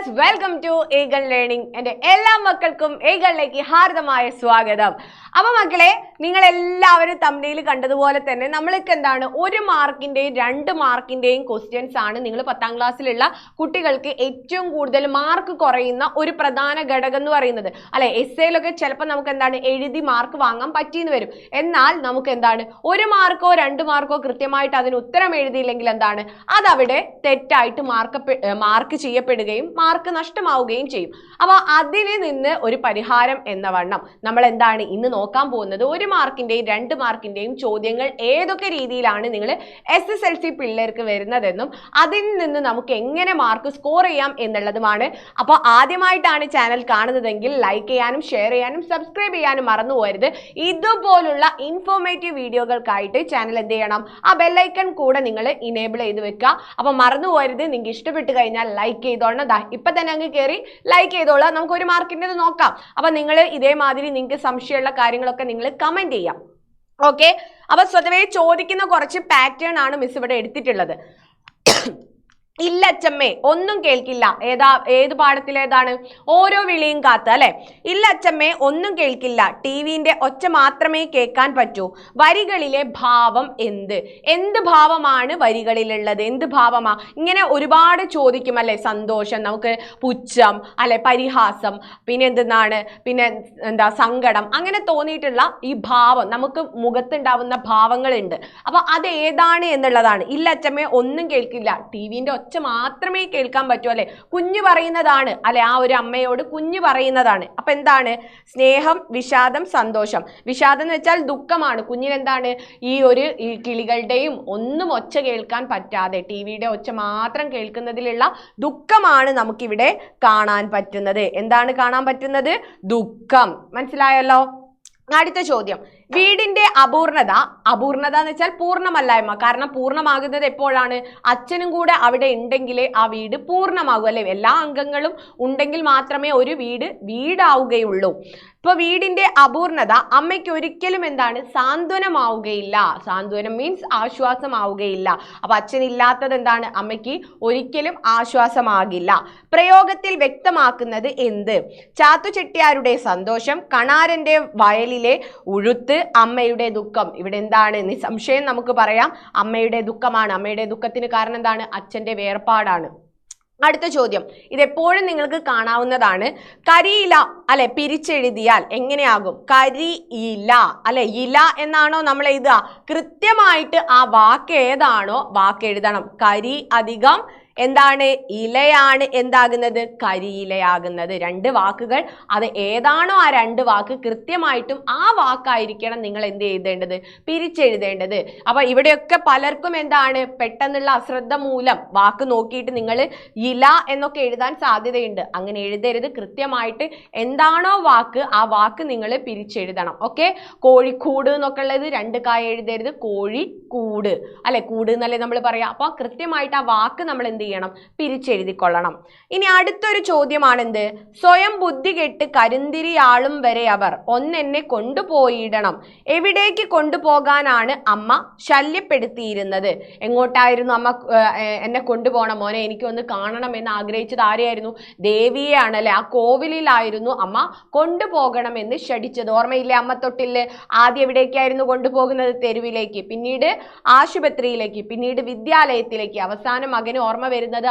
viewers, welcome to Eagle Learning. And എല്ലാ മക്കൾക്കും ഏഗളിലേക്ക് ഹാർദമായ സ്വാഗതം. അപ്പോൾ മക്കളെ, നിങ്ങൾ എല്ലാവരും തംബ്നെയിൽ കണ്ടതുപോലെ തന്നെ നമ്മൾക്ക് എന്താണ് ഒരു മാർക്കിന്റെയും 2 മാർക്കിന്റെയും ക്വസ്റ്റ്യൻസ് ആണ് നിങ്ങൾ 10ാം ക്ലാസ്സിലുള്ള കുട്ടികൾക്ക് ഏറ്റവും കൂടുതൽ മാർക്ക് കുറയുന്ന ഒരു പ്രധാന ഘടകം എന്ന് പറയുന്നത്. അല്ലെ, എസ്സേയിലൊക്കെ ചിലപ്പോൾ നമുക്ക് എന്താണ് എഴുതി മാർക്ക് വാങ്ങാൻ പറ്റിയെന്ന് വരും. എന്നാൽ നമുക്ക് എന്താണ് 1 മാർക്കോ 2 മാർക്കോ കൃത്യമായിട്ട് അതിന് ഉത്തരം എഴുതിയില്ലെങ്കിൽ എന്താണ് അതവിടെ തെറ്റായിട്ട് മാർക്ക് ചെയ്യപ്പെടുകയും മാർക്ക് നഷ്ടമാവുകയും ചെയ്യും. അപ്പോൾ അതിൽ നിന്ന് ഒരു പരിഹാരം എന്ന വണ്ണം നമ്മൾ എന്താണ് ഇന്ന് നോക്കാൻ പോകുന്നത്, 1 മാർക്കിന്റെയും 2 മാർക്കിന്റെയും ചോദ്യങ്ങൾ ഏതൊക്കെ രീതിയിലാണ് നിങ്ങൾ SSLC പിള്ളേർക്ക് വരുന്നതെന്നും അതിൽ നിന്ന് നമുക്ക് എങ്ങനെ മാർക്ക് സ്കോർ ചെയ്യാം എന്നുള്ളതുമാണ്. അപ്പോൾ ആദ്യമായിട്ടാണ് ചാനൽ കാണുന്നതെങ്കിൽ ലൈക്ക് ചെയ്യാനും ഷെയർ ചെയ്യാനും സബ്സ്ക്രൈബ് ചെയ്യാനും മറന്നു പോകരുത്. ഇതുപോലുള്ള ഇൻഫോർമേറ്റീവ് വീഡിയോകൾക്കായിട്ട് ചാനൽ എന്ത് ചെയ്യണം, ആ ബെല്ലൈക്കൺ കൂടെ നിങ്ങൾ ഇനേബിൾ ചെയ്ത് വെക്കുക. അപ്പോൾ മറന്നു പോകരുത്. നിങ്ങൾക്ക് ഇഷ്ടപ്പെട്ട് കഴിഞ്ഞാൽ ലൈക്ക് ചെയ്തോളണം. ഇപ്പൊ തന്നെ അങ്ങ് കയറി ലൈക്ക് ചെയ്തോളാം. നമുക്ക് 1 മാർക്കിൻ്റെ നോക്കാം. അപ്പൊ നിങ്ങൾ ഇതേമാതിരി നിങ്ങൾക്ക് സംശയമുള്ള കാര്യങ്ങളൊക്കെ നിങ്ങൾ കമന്റ് ചെയ്യാം. ഓക്കെ, അപ്പൊ സ്വതവേ ചോദിക്കുന്ന കുറച്ച് പാറ്റേൺ ആണ് മിസ് ഇവിടെ എടുത്തിട്ടുള്ളത്. ഇല്ലച്ചമ്മേ ഒന്നും കേൾക്കില്ല. ഏത് പാഠത്തിലേതാണ്? ഓരോ വിളിയും കാത്ത് അല്ലെ. ഇല്ലച്ചമ്മേ ഒന്നും കേൾക്കില്ല, ടിവിന്റെ ഒച്ച മാത്രമേ കേൾക്കാൻ പറ്റൂ. വരികളിലെ ഭാവം എന്ത് ഭാവമാണ് വരികളിലുള്ളത്? എന്ത് ഭാവമാ? ഇങ്ങനെ ഒരുപാട് ചോദിക്കും അല്ലെ. സന്തോഷം, നമുക്ക് പുച്ഛം അല്ലെ, പരിഹാസം, പിന്നെ എന്താണ്, പിന്നെ എന്താ സങ്കടം, അങ്ങനെ തോന്നിയിട്ടുള്ള ഈ ഭാവം നമുക്ക് മുഖത്തുണ്ടാവുന്ന ഭാവങ്ങളുണ്ട്. അപ്പൊ അത് ഏതാണ് എന്നുള്ളതാണ്. ഇല്ലച്ചമ്മേ ഒന്നും കേൾക്കില്ല, ടിവിന്റെ ഒച്ച മാത്രമേ കേൾക്കാൻ പറ്റൂ അല്ലെ. കുഞ്ഞു പറയുന്നതാണ് അല്ലെ, ആ ഒരു അമ്മയോട് കുഞ്ഞു പറയുന്നതാണ്. അപ്പൊ എന്താണ്? സ്നേഹം, വിഷാദം, സന്തോഷം. വിഷാദം എന്ന് വെച്ചാൽ ദുഃഖമാണ്. കുഞ്ഞിന് എന്താണ് ഈ കിളികളുടെയും ഒന്നും ഒച്ച കേൾക്കാൻ പറ്റാതെ ടിവിയുടെ ഒച്ച മാത്രം കേൾക്കുന്നതിലുള്ള ദുഃഖമാണ് നമുക്കിവിടെ കാണാൻ പറ്റുന്നത്. എന്താണ് കാണാൻ പറ്റുന്നത്? ദുഃഖം. മനസ്സിലായല്ലോ? അടുത്ത ചോദ്യം, വീടിന്റെ അപൂർണത എന്ന് വെച്ചാൽ പൂർണ്ണമല്ലായ്മ. കാരണം പൂർണ്ണമാകുന്നത് എപ്പോഴാണ്? അച്ഛനും കൂടെ അവിടെ ഉണ്ടെങ്കിലേ ആ വീട് പൂർണ്ണമാകൂ അല്ലെ. എല്ലാ അംഗങ്ങളും ഉണ്ടെങ്കിൽ മാത്രമേ ഒരു വീടാവുകയുള്ളൂ. ഇപ്പൊ വീടിന്റെ അപൂർണത അമ്മയ്ക്ക് ഒരിക്കലും എന്താണ് സാന്ത്വനമാവുകയില്ല. സാന്ത്വനം മീൻസ് ആശ്വാസമാവുകയില്ല. അപ്പൊ അച്ഛനില്ലാത്തത് എന്താണ്? അമ്മയ്ക്ക് ഒരിക്കലും ആശ്വാസമാകില്ല. പ്രയോഗത്തിൽ വ്യക്തമാക്കുന്നത് എന്ത്? ചാത്തു ചെട്ടിയാരുടെ സന്തോഷം, കണാരന്റെ വയലിലെ ഉഴുത്ത്, അമ്മയുടെ ദുഃഖം. ഇവിടെ എന്താണ്? നിസ്സംശയം നമുക്ക് പറയാം അമ്മയുടെ ദുഃഖമാണ്. അമ്മയുടെ ദുഃഖത്തിന് കാരണം എന്താണ്? അച്ഛന്റെ വേർപാടാണ്. അടുത്ത ചോദ്യം, ഇതെപ്പോഴും നിങ്ങൾക്ക് കാണാവുന്നതാണ്. കരിയില അല്ലെ പിരിച്ചെഴുതിയാൽ എങ്ങനെയാകും? കരിയില അല്ലെ. ഇല എന്നാണോ നമ്മൾ എഴുതുക? കൃത്യമായിട്ട് ആ വാക്ക് ഏതാണോ വാക്ക് എഴുതണം. കരി അധികം എന്താണ്? ഇലയാണ് എന്താകുന്നത്? കരിയിലയാകുന്നത്. 2 വാക്കുകൾ, അത് ഏതാണോ ആ 2 വാക്ക് കൃത്യമായിട്ടും ആ വാക്കായിരിക്കണം നിങ്ങൾ എന്ത് എഴുതേണ്ടത്? പിരിച്ചെഴുതേണ്ടത്. അപ്പൊ ഇവിടെയൊക്കെ പലർക്കും എന്താണ് പെട്ടെന്നുള്ള അശ്രദ്ധ മൂലം വാക്ക് നോക്കിയിട്ട് നിങ്ങൾ ഇല എന്നൊക്കെ എഴുതാൻ സാധ്യതയുണ്ട്. അങ്ങനെ എഴുതരുത്. കൃത്യമായിട്ട് എന്താണോ വാക്ക് ആ വാക്ക് നിങ്ങൾ പിരിച്ചെഴുതണം. ഓക്കെ, കോഴിക്കൂട് എന്നൊക്കെ ഉള്ളത് 2 കായ എഴുതരുത്. കോഴിക്കൂട് അല്ലെ, കൂട് എന്നല്ലേ നമ്മൾ പറയാം. അപ്പൊ കൃത്യമായിട്ട് ആ വാക്ക് നമ്മൾ എന്ത് ചെയ്യണം? പിരിച്ചെഴുതിക്കൊള്ളണം. ഇനി അടുത്തൊരു ചോദ്യമാണ് എന്ത്? സ്വയം ബുദ്ധി കെട്ട് കരുന്തിരിയാളും വരെ അവർ ഒന്നെന്നെ കൊണ്ടുപോയിടണം. എവിടേക്ക് കൊണ്ടുപോകാനാണ് അമ്മ ശല്യപ്പെടുത്തിയിരുന്നത്? എങ്ങോട്ടായിരുന്നു അമ്മ എന്നെ കൊണ്ടുപോകണം മോനെ, എനിക്കൊന്ന് കാണണം എന്ന് ആഗ്രഹിച്ചത് ആരെയായിരുന്നു? ദേവിയെയാണ് അല്ലെ. ആ കോവിലിലായിരുന്നു അമ്മ കൊണ്ടുപോകണം എന്ന് ശഠിച്ചത്. ഓർമ്മയില്ലേ? അമ്മ തൊട്ടില് ആദ്യം എവിടേക്കായിരുന്നു കൊണ്ടുപോകുന്നത്? തെരുവിലേക്ക്, പിന്നീട് ആശുപത്രിയിലേക്ക്, പിന്നീട് വിദ്യാലയത്തിലേക്ക്, അവസാനം മകന് ഓർമ്മ വരുന്നത്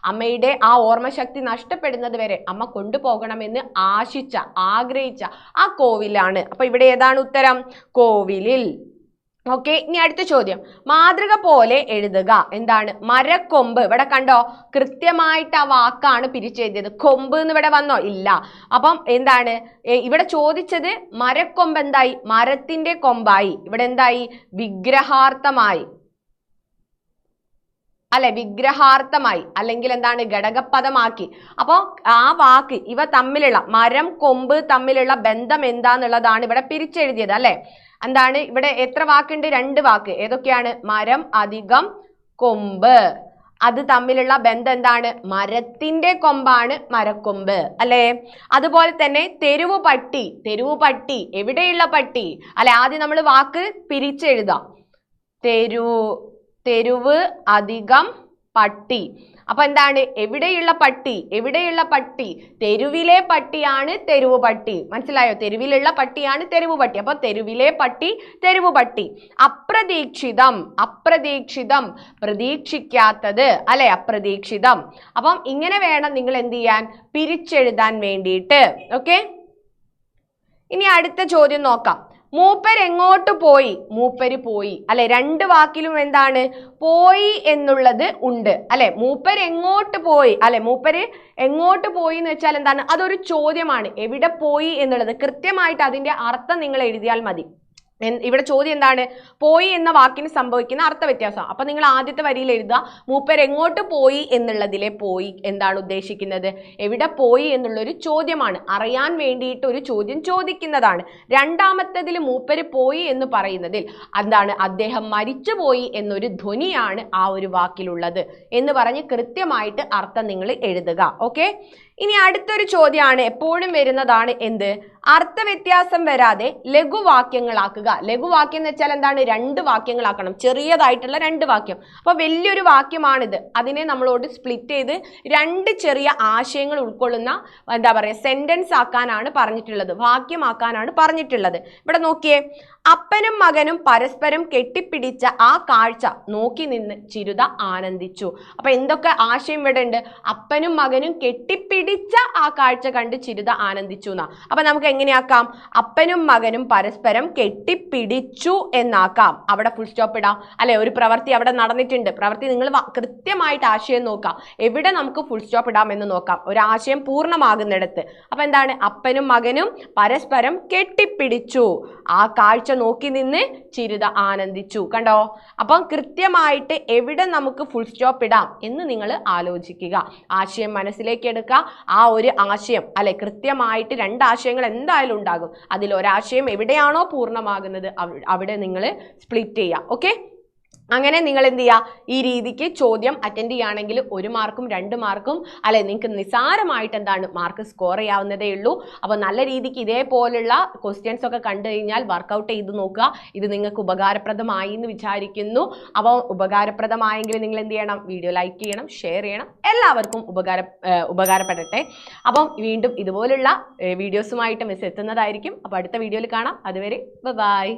അമ്മയുടെ ആ ഓർമ്മശക്തി നഷ്ടപ്പെടുന്നത് വരെ അമ്മ കൊണ്ടുപോകണമെന്ന് ആഗ്രഹിച്ച ആ കോവിലാണ്. അപ്പൊ ഇവിടെ ഏതാണ് ഉത്തരം? കോവിലിൽ. ഓക്കെ, ഇനി അടുത്ത ചോദ്യം, മാതൃക പോലെ എഴുതുക. എന്താണ്? മരക്കൊമ്പ്. ഇവിടെ കണ്ടോ, കൃത്യമായിട്ട് ആ വാക്കാണ് പിരിച്ചെഴുതിയത്. കൊമ്പ് എന്ന് ഇവിടെ വന്നോ? ഇല്ല. അപ്പം എന്താണ് ഇവിടെ ചോദിച്ചത്? മരക്കൊമ്പ് എന്തായി? മരത്തിന്റെ കൊമ്പായി. ഇവിടെ എന്തായി? വിഗ്രഹാർത്ഥമായി അല്ലെ, വിഗ്രഹാർത്ഥമായി, അല്ലെങ്കിൽ എന്താണ് ഘടകപദമാക്കി. അപ്പോൾ ആ വാക്ക് ഇവ തമ്മിലുള്ള മരം കൊമ്പ് തമ്മിലുള്ള ബന്ധം എന്താന്നുള്ളതാണ് ഇവിടെ പിരിച്ചെഴുതിയത് അല്ലെ. എന്താണ് ഇവിടെ എത്ര വാക്കുണ്ട്? 2 വാക്ക്. ഏതൊക്കെയാണ്? മരം അധികം കൊമ്പ്. അത് തമ്മിലുള്ള ബന്ധം എന്താണ്? മരത്തിന്റെ കൊമ്പാണ് മരക്കൊമ്പ് അല്ലെ. അതുപോലെ തന്നെ തെരുവു പട്ടി. എവിടെയുള്ള പട്ടി അല്ലെ. ആദ്യം നമ്മൾ വാക്ക് പിരിച്ചെഴുതാം. തെരുവ് അധികം പട്ടി. അപ്പൊ എന്താണ് എവിടെയുള്ള പട്ടി? എവിടെയുള്ള പട്ടി? തെരുവിലെ പട്ടിയാണ് തെരുവ് പട്ടി. മനസ്സിലായോ? തെരുവിലുള്ള പട്ടിയാണ് തെരുവ് പട്ടി. അപ്പൊ തെരുവിലെ പട്ടി തെരുവ് പട്ടി. അപ്രതീക്ഷിതം, അപ്രതീക്ഷിതം പ്രതീക്ഷിക്കാത്തത് അല്ലെ, അപ്രതീക്ഷിതം. അപ്പം ഇങ്ങനെ വേണം നിങ്ങൾ എന്ത് ചെയ്യാൻ, പിരിച്ചെഴുതാൻ വേണ്ടിയിട്ട്. ഓക്കെ, ഇനി അടുത്ത ചോദ്യം നോക്കാം. മൂപ്പര് എങ്ങോട്ട് പോയി? മൂപ്പര് പോയി അല്ലെ. രണ്ട് വാക്കിലും എന്താണ് പോയി എന്നുള്ളത് ഉണ്ട് അല്ലെ. മൂപ്പര് എങ്ങോട്ട് പോയി അല്ലെ. മൂപ്പര് എങ്ങോട്ട് പോയി എന്ന് വെച്ചാൽ എന്താണ്? അതൊരു ചോദ്യമാണ്. എവിടെ പോയി എന്നുള്ളത് കൃത്യമായിട്ട് അതിന്റെ അർത്ഥം നിങ്ങൾ എഴുതിയാൽ മതി. ഇവിടെ ചോദ്യം എന്താണ്? പോയി എന്ന വാക്കിന് സംഭവിക്കുന്ന അർത്ഥ വ്യത്യാസം. അപ്പൊ നിങ്ങൾ ആദ്യത്തെ വരിയിൽ എഴുതുക മൂപ്പര് എങ്ങോട്ട് പോയി എന്നുള്ളതിലെ പോയി എന്താണ് ഉദ്ദേശിക്കുന്നത്? എവിടെ പോയി എന്നുള്ളൊരു ചോദ്യമാണ്, അറിയാൻ വേണ്ടിയിട്ട് ഒരു ചോദ്യം ചോദിക്കുന്നതാണ്. രണ്ടാമത്തേതിൽ മൂപ്പര് പോയി എന്ന് പറയുന്നതിൽ എന്താണ്? അദ്ദേഹം മരിച്ചുപോയി എന്നൊരു ധ്വനിയാണ് ആ ഒരു വാക്കിലുള്ളത് എന്ന് പറഞ്ഞ് കൃത്യമായിട്ട് അർത്ഥം നിങ്ങൾ എഴുതുക. ഓക്കെ, ഇനി അടുത്തൊരു ചോദ്യമാണ്, എപ്പോഴും വരുന്നതാണ്. എന്ത്? അർത്ഥവ്യത്യാസം വരാതെ ലഘുവാക്യങ്ങളാക്കുക. ലഘുവാക്യം എന്ന് വെച്ചാൽ എന്താണ്? രണ്ട് വാക്യങ്ങളാക്കണം, ചെറിയതായിട്ടുള്ള രണ്ട് വാക്യം. അപ്പൊ വലിയൊരു വാക്യമാണിത്, അതിനെ നമ്മളോട് സ്പ്ലിറ്റ് ചെയ്ത് രണ്ട് ചെറിയ ആശയങ്ങൾ ഉൾക്കൊള്ളുന്ന എന്താ പറയുക സെന്റൻസ് ആക്കാനാണ് പറഞ്ഞിട്ടുള്ളത്, വാക്യമാക്കാനാണ് പറഞ്ഞിട്ടുള്ളത്. ഇവിടെ നോക്കിയേ, അപ്പനും മകനും പരസ്പരം കെട്ടിപ്പിടിച്ച ആ കാഴ്ച നോക്കി നിന്ന് ചിരുത ആനന്ദിച്ചു. അപ്പൊ എന്തൊക്കെ ആശയം ഇവിടെ ഉണ്ട്? അപ്പനും മകനും കെട്ടിപ്പിടിച്ച ആ കാഴ്ച കണ്ട് ചിരുത ആനന്ദിച്ചു എന്നാ. അപ്പൊ നമുക്ക് എങ്ങനെയാക്കാം? അപ്പനും മകനും പരസ്പരം കെട്ടിപ്പിടിച്ചു എന്നാക്കാം. അവിടെ ഫുൾ സ്റ്റോപ്പ് ഇടാം അല്ലെ. ഒരു പ്രവൃത്തി അവിടെ നടന്നിട്ടുണ്ട്, പ്രവൃത്തി നിങ്ങൾ കൃത്യമായിട്ട് ആശയം നോക്കാം, എവിടെ നമുക്ക് ഫുൾ സ്റ്റോപ്പ് ഇടാം എന്ന് നോക്കാം, ഒരു ആശയം പൂർണ്ണമാകുന്നിടത്ത്. അപ്പൊ എന്താണ്? അപ്പനും മകനും പരസ്പരം കെട്ടിപ്പിടിച്ചു, ആ കാഴ്ച നോക്കി നിന്ന് ചിരുത ആനന്ദിച്ചു. കണ്ടോ? അപ്പം കൃത്യമായിട്ട് എവിടെ നമുക്ക് ഫുൾ സ്റ്റോപ്പ് ഇടാം എന്ന് നിങ്ങൾ ആലോചിക്കുക, ആശയം മനസ്സിലേക്ക് എടുക്കുക. ആ ഒരു ആശയം അല്ലെ, കൃത്യമായിട്ട് രണ്ട് ആശയങ്ങൾ എന്തായാലും ഉണ്ടാകും, അതിൽ ഒരാശയം എവിടെയാണോ പൂർണ്ണമാകുന്നത് അവിടെ നിങ്ങൾ സ്പ്ലിറ്റ് ചെയ്യുക. ഓക്കെ, അങ്ങനെ നിങ്ങൾ എന്ത് ചെയ്യുക? ഈ രീതിക്ക് ചോദ്യം അറ്റൻഡ് ചെയ്യുകയാണെങ്കിൽ 1 മാർക്കും 2 മാർക്കും അല്ലെ നിങ്ങൾക്ക് നിസാരമായിട്ട് എന്താണ് മാർക്ക് സ്കോർ ചെയ്യാവുന്നതേ ഉള്ളൂ. അപ്പോൾ നല്ല രീതിക്ക് ഇതേപോലുള്ള ക്വസ്റ്റ്യൻസ് ഒക്കെ കണ്ടു കഴിഞ്ഞാൽ വർക്കൗട്ട് ചെയ്ത് നോക്കുക. ഇത് നിങ്ങൾക്ക് ഉപകാരപ്രദമായി എന്ന് വിചാരിക്കുന്നു. അപ്പോൾ ഉപകാരപ്രദമായെങ്കിൽ നിങ്ങൾ എന്ത് ചെയ്യണം? വീഡിയോ ലൈക്ക് ചെയ്യണം, ഷെയർ ചെയ്യണം. എല്ലാവർക്കും ഉപകാരപ്പെടട്ടെ. അപ്പം വീണ്ടും ഇതുപോലുള്ള വീഡിയോസുമായിട്ട് മിസ് എത്തുന്നതായിരിക്കും. അപ്പോൾ അടുത്ത വീഡിയോയിൽ കാണാം. അതുവരെ ബൈ.